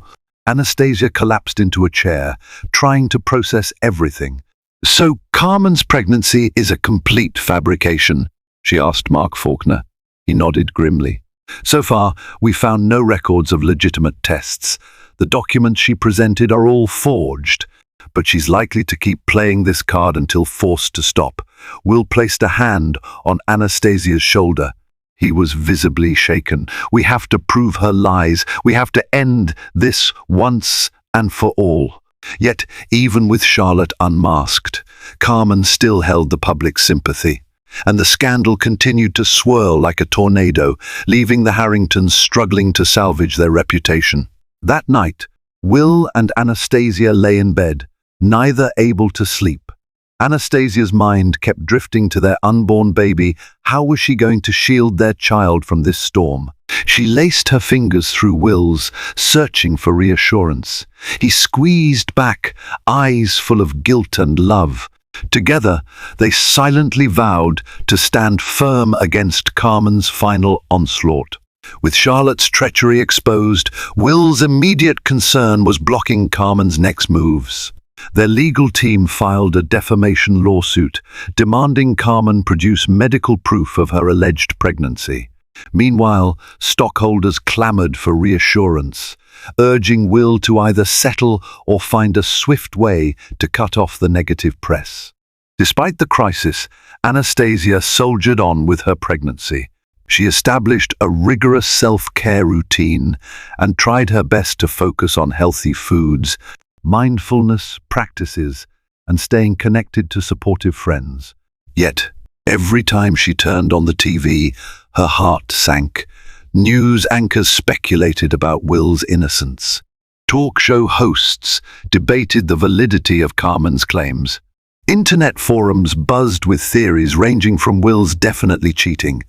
Anastasia collapsed into a chair, trying to process everything. "So Carmen's pregnancy is a complete fabrication?" she asked Mark Faulkner. He nodded grimly. "So far, we found no records of legitimate tests. The documents she presented are all forged. But she's likely to keep playing this card until forced to stop." Will placed a hand on Anastasia's shoulder. He was visibly shaken. "We have to prove her lies. We have to end this once and for all." Yet, even with Charlotte unmasked, Carmen still held the public sympathy. And the scandal continued to swirl like a tornado, leaving the Harringtons struggling to salvage their reputation. That night, Will and Anastasia lay in bed, neither able to sleep. Anastasia's mind kept drifting to their unborn baby. How was she going to shield their child from this storm? She laced her fingers through Will's, searching for reassurance. He squeezed back, eyes full of guilt and love. Together, they silently vowed to stand firm against Carmen's final onslaught. With Charlotte's treachery exposed, Will's immediate concern was blocking Carmen's next moves. Their legal team filed a defamation lawsuit, demanding Carmen produce medical proof of her alleged pregnancy. Meanwhile, stockholders clamored for reassurance, urging Will to either settle or find a swift way to cut off the negative press. Despite the crisis, Anastasia soldiered on with her pregnancy. She established a rigorous self-care routine and tried her best to focus on healthy foods, mindfulness practices, and staying connected to supportive friends. Yet, every time she turned on the TV, her heart sank. News anchors speculated about Will's innocence. Talk show hosts debated the validity of Carmen's claims. Internet forums buzzed with theories ranging from Will's definitely cheating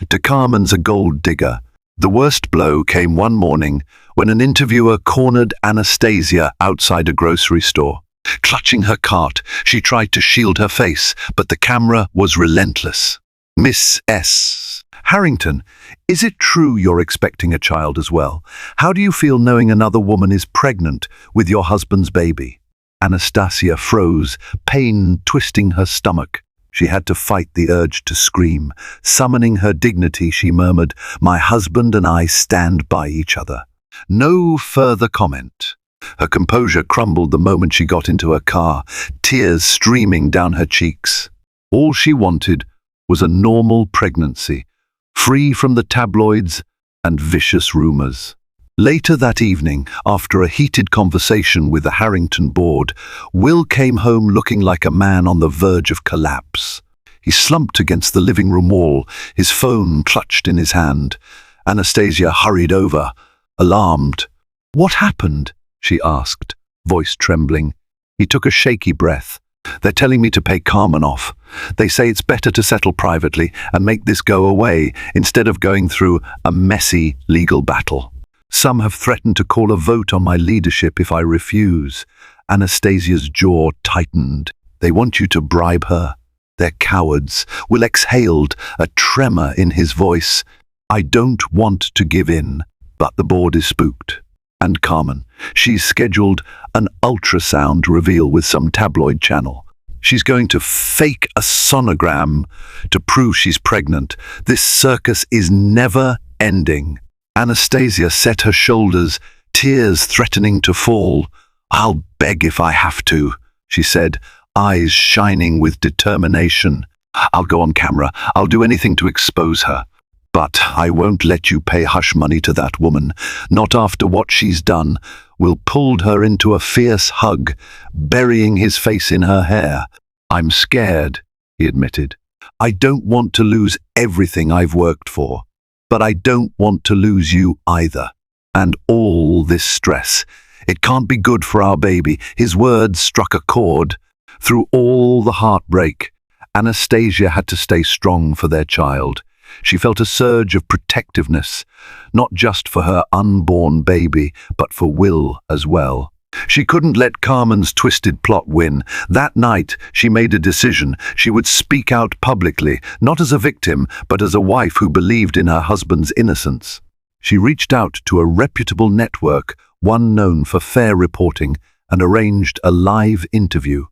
to Carmen's a gold digger. The worst blow came one morning when an interviewer cornered Anastasia outside a grocery store. Clutching her cart, she tried to shield her face, but the camera was relentless. "Miss S. Harrington, is it true you're expecting a child as well? How do you feel knowing another woman is pregnant with your husband's baby?" Anastasia froze, pain twisting her stomach. She had to fight the urge to scream. Summoning her dignity, she murmured, "My husband and I stand by each other." No further comment. Her composure crumbled the moment she got into her car, tears streaming down her cheeks. All she wanted was a normal pregnancy, free from the tabloids and vicious rumors. Later that evening, after a heated conversation with the Harrington board, Will came home looking like a man on the verge of collapse. He slumped against the living room wall, his phone clutched in his hand. Anastasia hurried over, alarmed. "What happened?" she asked, voice trembling. He took a shaky breath. "They're telling me to pay Carmen off. They say it's better to settle privately and make this go away instead of going through a messy legal battle. Some have threatened to call a vote on my leadership if I refuse." Anastasia's jaw tightened. "They want you to bribe her. They're cowards." Will exhaled, a tremor in his voice. "I don't want to give in, but the board is spooked. And Carmen, she's scheduled an ultrasound reveal with some tabloid channel. She's going to fake a sonogram to prove she's pregnant. This circus is never ending." Anastasia set her shoulders, tears threatening to fall. "I'll beg if I have to," she said, eyes shining with determination. "I'll go on camera. I'll do anything to expose her. But I won't let you pay hush money to that woman, not after what she's done." Will pulled her into a fierce hug, burying his face in her hair. "I'm scared," he admitted. "I don't want to lose everything I've worked for. But I don't want to lose you either. And all this stress. It can't be good for our baby." His words struck a chord. Through all the heartbreak, Anastasia had to stay strong for their child. She felt a surge of protectiveness, not just for her unborn baby, but for Will as well. She couldn't let Carmen's twisted plot win. That night, she made a decision. She would speak out publicly, not as a victim, but as a wife who believed in her husband's innocence. She reached out to a reputable network, one known for fair reporting, and arranged a live interview.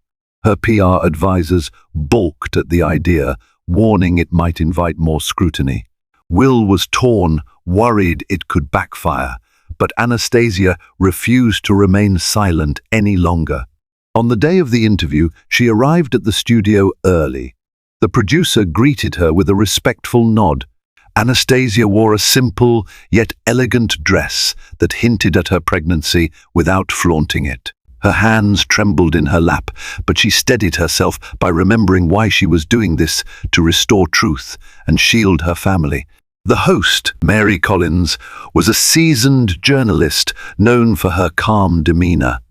Her PR advisors balked at the idea, warning it might invite more scrutiny. Will was torn, worried it could backfire. But Anastasia refused to remain silent any longer. On the day of the interview, she arrived at the studio early. The producer greeted her with a respectful nod. Anastasia wore a simple yet elegant dress that hinted at her pregnancy without flaunting it. Her hands trembled in her lap, but she steadied herself by remembering why she was doing this, to restore truth and shield her family. The host, Mary Collins, was a seasoned journalist known for her calm demeanor.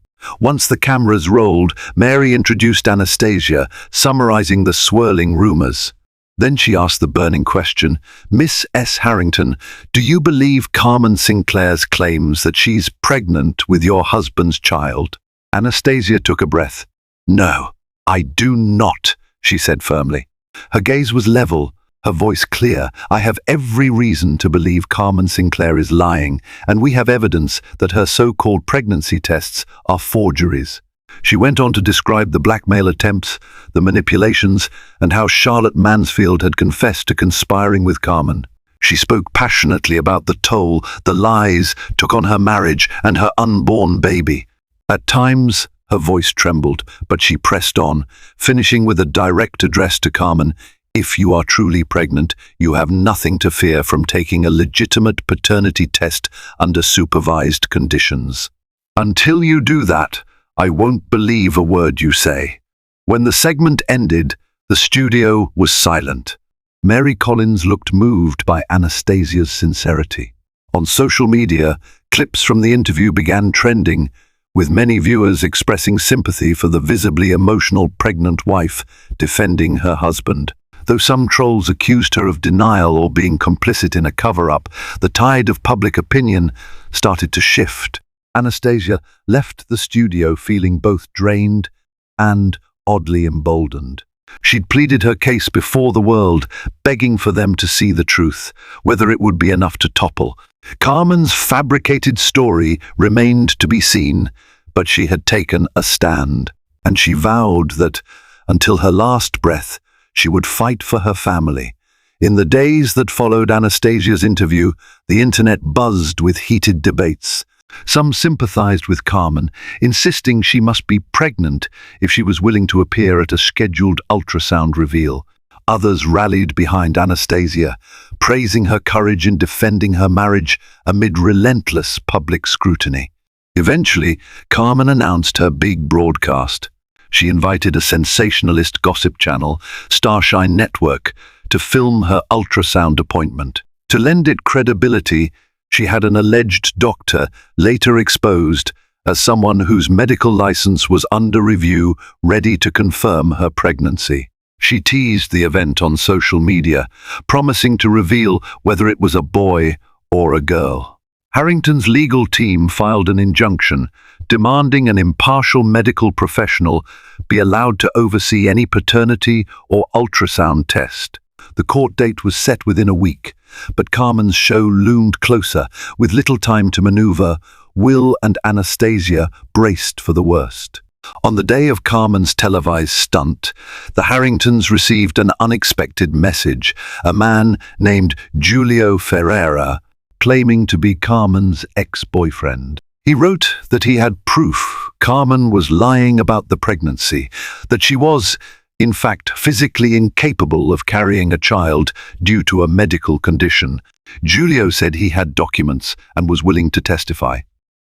Once the cameras rolled, Mary introduced Anastasia, summarizing the swirling rumors. Then she asked the burning question, "Miss S. Harrington, do you believe Carmen Sinclair's claims that she's pregnant with your husband's child?" Anastasia took a breath. "No, I do not," she said firmly. Her gaze was level, her voice clear. "I have every reason to believe Carmen Sinclair is lying, and we have evidence that her so-called pregnancy tests are forgeries. She went on to describe the blackmail attempts, the manipulations, and how Charlotte Mansfield had confessed to conspiring with Carmen. She spoke passionately about the toll the lies took on her marriage and her unborn baby. At times, her voice trembled, but she pressed on, finishing with a direct address to Carmen. If you are truly pregnant, you have nothing to fear from taking a legitimate paternity test under supervised conditions. Until you do that, I won't believe a word you say. When the segment ended, the studio was silent. Mary Collins looked moved by Anastasia's sincerity. On social media, clips from the interview began trending, with many viewers expressing sympathy for the visibly emotional pregnant wife defending her husband. Though some trolls accused her of denial or being complicit in a cover-up, the tide of public opinion started to shift. Anastasia left the studio feeling both drained and oddly emboldened. She'd pleaded her case before the world, begging for them to see the truth, whether it would be enough to topple. Carmen's fabricated story remained to be seen, but she had taken a stand, and she vowed that, until her last breath, she would fight for her family. In the days that followed Anastasia's interview, the internet buzzed with heated debates. Some sympathized with Carmen, insisting she must be pregnant if she was willing to appear at a scheduled ultrasound reveal. Others rallied behind Anastasia, praising her courage in defending her marriage amid relentless public scrutiny. Eventually, Carmen announced her big broadcast. She invited a sensationalist gossip channel, Starshine Network, to film her ultrasound appointment. To lend it credibility, she had an alleged doctor later exposed as someone whose medical license was under review, ready to confirm her pregnancy. She teased the event on social media, promising to reveal whether it was a boy or a girl. Harrington's legal team filed an injunction demanding an impartial medical professional be allowed to oversee any paternity or ultrasound test. The court date was set within a week, but Carmen's show loomed closer. With little time to maneuver, Will and Anastasia braced for the worst. On the day of Carmen's televised stunt, the Harringtons received an unexpected message. A man named Julio Ferreira, claiming to be Carmen's ex-boyfriend. He wrote that he had proof Carmen was lying about the pregnancy, that she was, in fact, physically incapable of carrying a child due to a medical condition. Julio said he had documents and was willing to testify.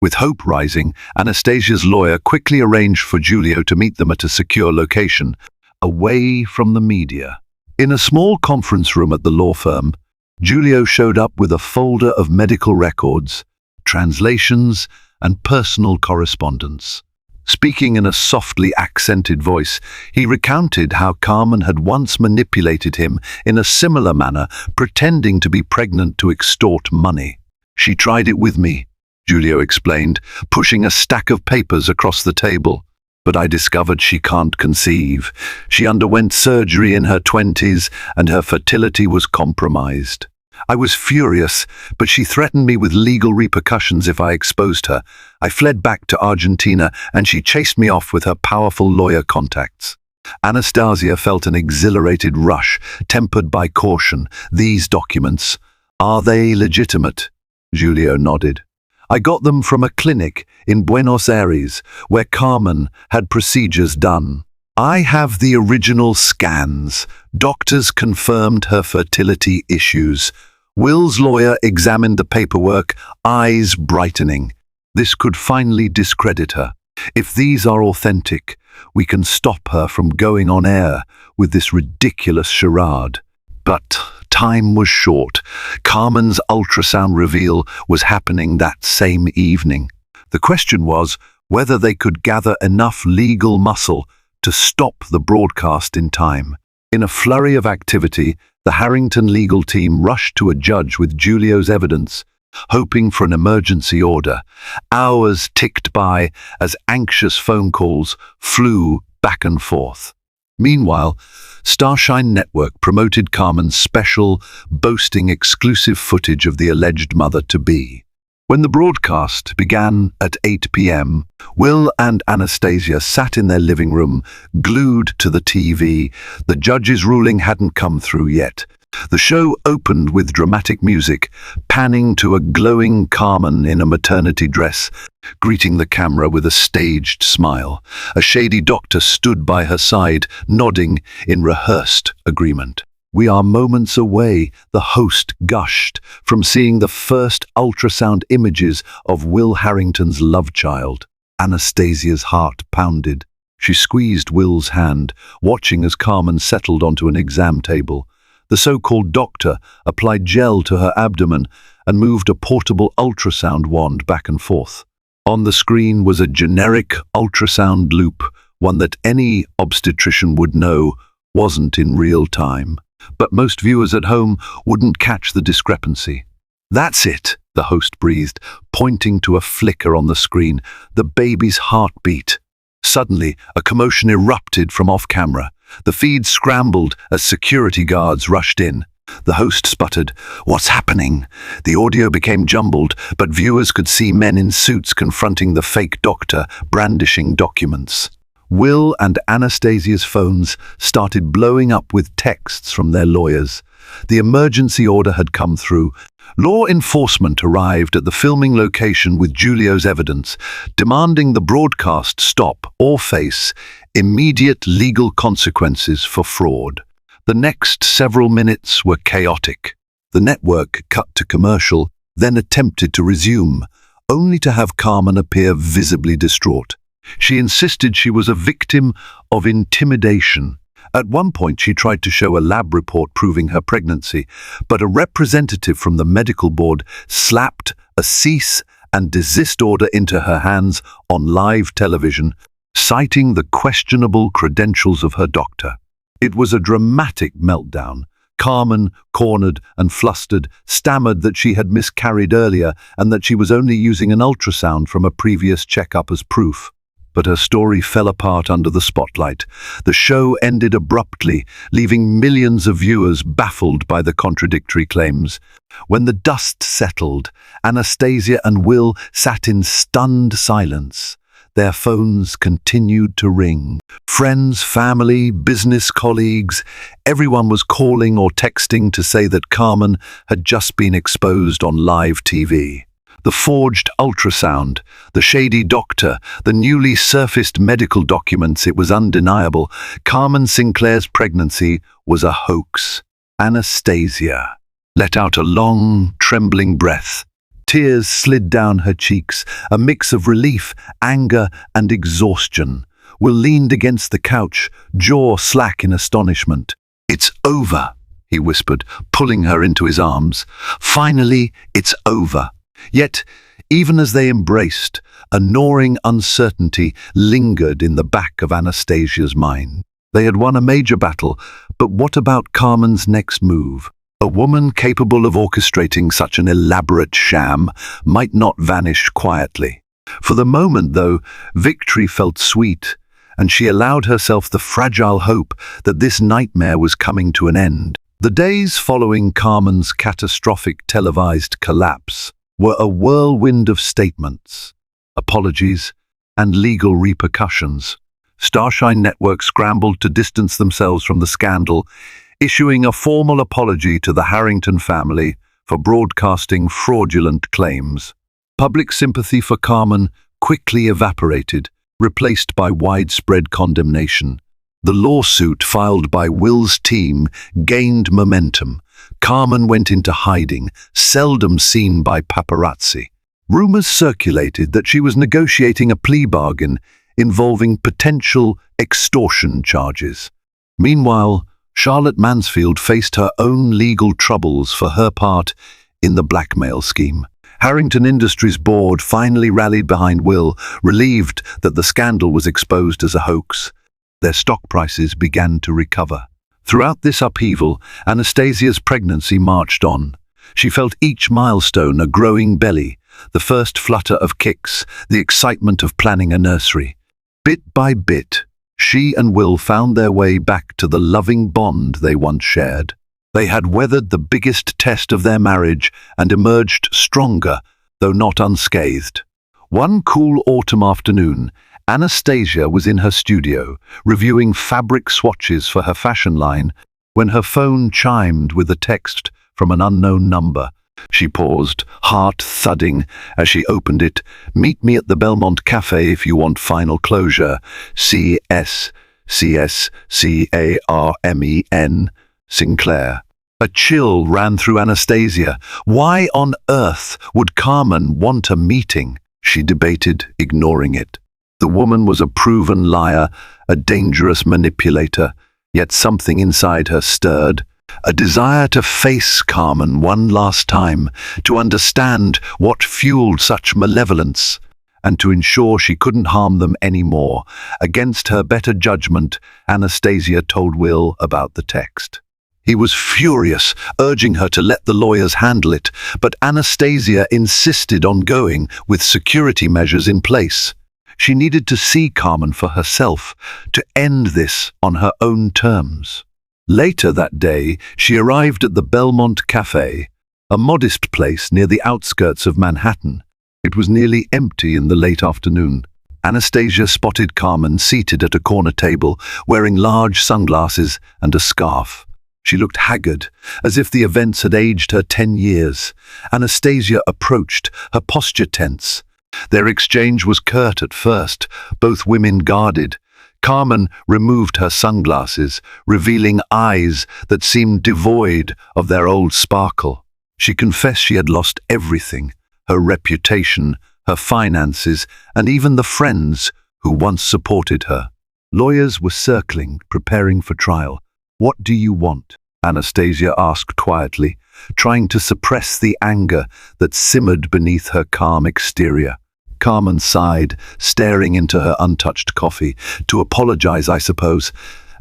With hope rising, Anastasia's lawyer quickly arranged for Julio to meet them at a secure location, away from the media. In a small conference room at the law firm, Julio showed up with a folder of medical records, translations, and personal correspondence. Speaking in a softly accented voice, he recounted how Carmen had once manipulated him in a similar manner, pretending to be pregnant to extort money. "She tried it with me," Julio explained, pushing a stack of papers across the table. "But I discovered she can't conceive. She underwent surgery in her 20s and her fertility was compromised. I was furious, but she threatened me with legal repercussions if I exposed her. I fled back to Argentina and she chased me off with her powerful lawyer contacts." Anastasia felt an exhilarated rush, tempered by caution. "These documents, are they legitimate?" Julio nodded. "I got them from a clinic in Buenos Aires, where Carmen had procedures done. I have the original scans. Doctors confirmed her fertility issues." Will's lawyer examined the paperwork, eyes brightening. This could finally discredit her. "If these are authentic, we can stop her from going on air with this ridiculous charade." But time was short. Carmen's ultrasound reveal was happening that same evening. The question was whether they could gather enough legal muscle to stop the broadcast in time. In a flurry of activity, the Harrington legal team rushed to a judge with Julio's evidence, hoping for an emergency order. Hours ticked by as anxious phone calls flew back and forth. Meanwhile, Starshine Network promoted Carmen's special, boasting exclusive footage of the alleged mother-to-be. When the broadcast began at 8 p.m., Will and Anastasia sat in their living room, glued to the TV. The judge's ruling hadn't come through yet. The show opened with dramatic music, panning to a glowing Carmen in a maternity dress, greeting the camera with a staged smile. A shady doctor stood by her side, nodding in rehearsed agreement. "We are moments away," the host gushed, "from seeing the first ultrasound images of Will Harrington's love child." Anastasia's heart pounded. She squeezed Will's hand, watching as Carmen settled onto an exam table. The so-called doctor applied gel to her abdomen and moved a portable ultrasound wand back and forth. On the screen was a generic ultrasound loop, one that any obstetrician would know wasn't in real time. But most viewers at home wouldn't catch the discrepancy. "That's it," the host breathed, pointing to a flicker on the screen, the baby's heartbeat. Suddenly, a commotion erupted from off-camera. The feed scrambled as security guards rushed in. The host sputtered, "What's happening?" The audio became jumbled, but viewers could see men in suits confronting the fake doctor, brandishing documents. Will and Anastasia's phones started blowing up with texts from their lawyers. The emergency order had come through. Law enforcement arrived at the filming location with Julio's evidence, demanding the broadcast stop or face immediate legal consequences for fraud. The next several minutes were chaotic. The network cut to commercial, then attempted to resume, only to have Carmen appear visibly distraught. She insisted she was a victim of intimidation. At one point, she tried to show a lab report proving her pregnancy, but a representative from the medical board slapped a cease and desist order into her hands on live television, citing the questionable credentials of her doctor. It was a dramatic meltdown. Carmen, cornered and flustered, stammered that she had miscarried earlier and that she was only using an ultrasound from a previous checkup as proof. But her story fell apart under the spotlight. The show ended abruptly, leaving millions of viewers baffled by the contradictory claims. When the dust settled, Anastasia and Will sat in stunned silence. Their phones continued to ring. Friends, family, business colleagues, everyone was calling or texting to say that Carmen had just been exposed on live TV. The forged ultrasound, the shady doctor, the newly surfaced medical documents, it was undeniable. Carmen Sinclair's pregnancy was a hoax. Anastasia let out a long, trembling breath. Tears slid down her cheeks, a mix of relief, anger, and exhaustion. Will leaned against the couch, jaw slack in astonishment. "It's over," he whispered, pulling her into his arms. "Finally, it's over." Yet, even as they embraced, a gnawing uncertainty lingered in the back of Anastasia's mind. They had won a major battle, but what about Carmen's next move? A woman capable of orchestrating such an elaborate sham might not vanish quietly. For the moment, though, victory felt sweet, and she allowed herself the fragile hope that this nightmare was coming to an end. The days following Carmen's catastrophic televised collapse were a whirlwind of statements, apologies, and legal repercussions. Starshine Network scrambled to distance themselves from the scandal, issuing a formal apology to the Harrington family for broadcasting fraudulent claims. Public sympathy for Carmen quickly evaporated, replaced by widespread condemnation. The lawsuit filed by Will's team gained momentum. Carmen went into hiding, seldom seen by paparazzi. Rumors circulated that she was negotiating a plea bargain involving potential extortion charges. Meanwhile, Charlotte Mansfield faced her own legal troubles for her part in the blackmail scheme. Harrington Industries board finally rallied behind Will, relieved that the scandal was exposed as a hoax. Their stock prices began to recover. Throughout this upheaval, Anastasia's pregnancy marched on. She felt each milestone a growing belly, the first flutter of kicks, the excitement of planning a nursery. Bit by bit, she and Will found their way back to the loving bond they once shared. They had weathered the biggest test of their marriage and emerged stronger, though not unscathed. One cool autumn afternoon, Anastasia was in her studio, reviewing fabric swatches for her fashion line, when her phone chimed with a text from an unknown number. She paused, heart thudding, as she opened it. "Meet me at the Belmont Cafe if you want final closure. C.S.C.S.C.A.R.M.E.N. Sinclair." A chill ran through Anastasia. Why on earth would Carmen want a meeting? She debated, ignoring it. The woman was a proven liar, a dangerous manipulator, yet something inside her stirred. A desire to face Carmen one last time, to understand what fueled such malevolence, and to ensure she couldn't harm them anymore. Against her better judgment, Anastasia told Will about the text. He was furious, urging her to let the lawyers handle it, but Anastasia insisted on going with security measures in place. She needed to see Carmen for herself, to end this on her own terms. Later that day, she arrived at the Belmont Cafe, a modest place near the outskirts of Manhattan. It was nearly empty in the late afternoon. Anastasia spotted Carmen seated at a corner table, wearing large sunglasses and a scarf. She looked haggard, as if the events had aged her 10 years. Anastasia approached, her posture tense. Their exchange was curt at first, both women guarded. Carmen removed her sunglasses, revealing eyes that seemed devoid of their old sparkle. She confessed she had lost everything, her reputation, her finances, and even the friends who once supported her. Lawyers were circling, preparing for trial. "What do you want?" Anastasia asked quietly, trying to suppress the anger that simmered beneath her calm exterior. Carmen sighed, staring into her untouched coffee. "To apologize, I suppose,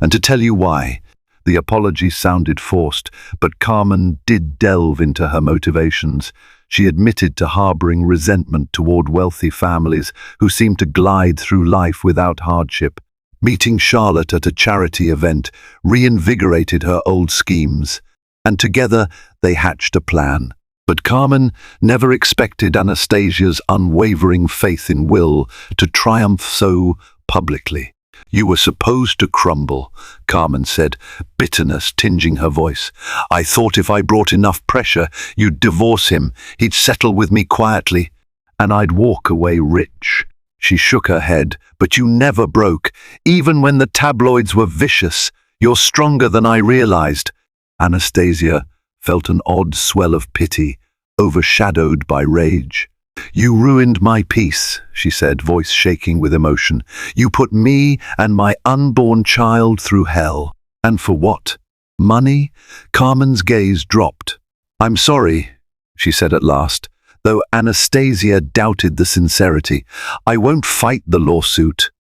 and to tell you why." The apology sounded forced, but Carmen did delve into her motivations. She admitted to harboring resentment toward wealthy families who seemed to glide through life without hardship. Meeting Charlotte at a charity event reinvigorated her old schemes, and together they hatched a plan. But Carmen never expected Anastasia's unwavering faith in Will to triumph so publicly. "You were supposed to crumble," Carmen said, bitterness tinging her voice. "I thought if I brought enough pressure, you'd divorce him, he'd settle with me quietly, and I'd walk away rich." She shook her head. "But you never broke, even when the tabloids were vicious. You're stronger than I realized." Anastasia felt an odd swell of pity, overshadowed by rage. "You ruined my peace," she said, voice shaking with emotion. "You put me and my unborn child through hell. And for what? Money?" Carmen's gaze dropped. "I'm sorry," she said at last, though Anastasia doubted the sincerity. "I won't fight the lawsuit.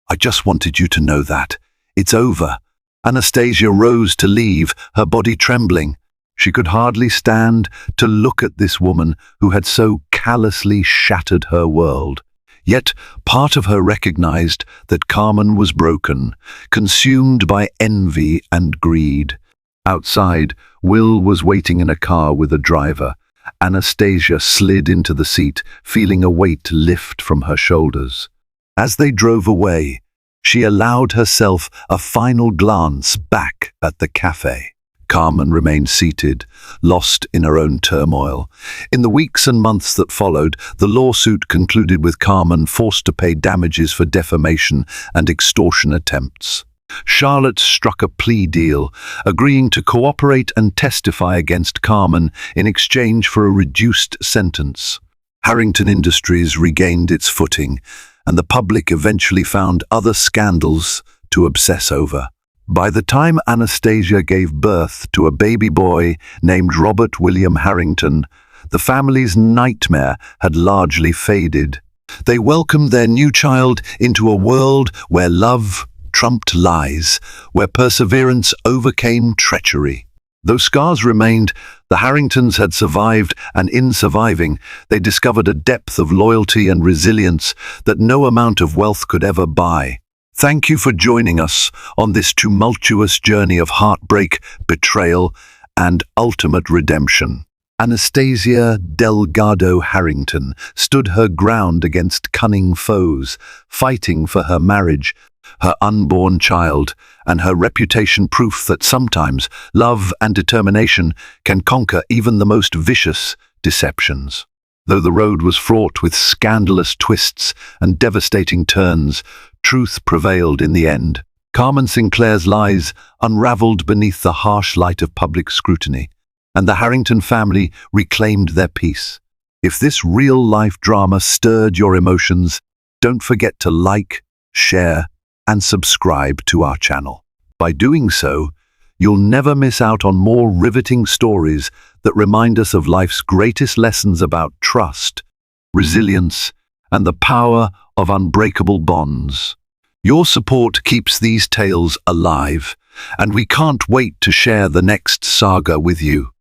I just wanted you to know that. It's over." Anastasia rose to leave, her body trembling. She could hardly stand to look at this woman who had so callously shattered her world. Yet part of her recognized that Carmen was broken, consumed by envy and greed. Outside, Will was waiting in a car with a driver. Anastasia slid into the seat, feeling a weight lift from her shoulders. As they drove away, she allowed herself a final glance back at the cafe. Carmen remained seated, lost in her own turmoil. In the weeks and months that followed, the lawsuit concluded with Carmen forced to pay damages for defamation and extortion attempts. Charlotte struck a plea deal, agreeing to cooperate and testify against Carmen in exchange for a reduced sentence. Harrington Industries regained its footing, and the public eventually found other scandals to obsess over. By the time Anastasia gave birth to a baby boy named Robert William Harrington, the family's nightmare had largely faded. They welcomed their new child into a world where love trumped lies, where perseverance overcame treachery. Though scars remained, the Harringtons had survived, and in surviving, they discovered a depth of loyalty and resilience that no amount of wealth could ever buy. Thank you for joining us on this tumultuous journey of heartbreak, betrayal, and ultimate redemption. Anastasia Delgado Harrington stood her ground against cunning foes, fighting for her marriage, her unborn child, and her reputation, proof that sometimes love and determination can conquer even the most vicious deceptions. Though the road was fraught with scandalous twists and devastating turns, truth prevailed in the end. Carmen Sinclair's lies unraveled beneath the harsh light of public scrutiny, and the Harrington family reclaimed their peace. If this real-life drama stirred your emotions, don't forget to like, share, and subscribe to our channel. By doing so, you'll never miss out on more riveting stories that remind us of life's greatest lessons about trust, resilience, and the power of unbreakable bonds. Your support keeps these tales alive, and we can't wait to share the next saga with you.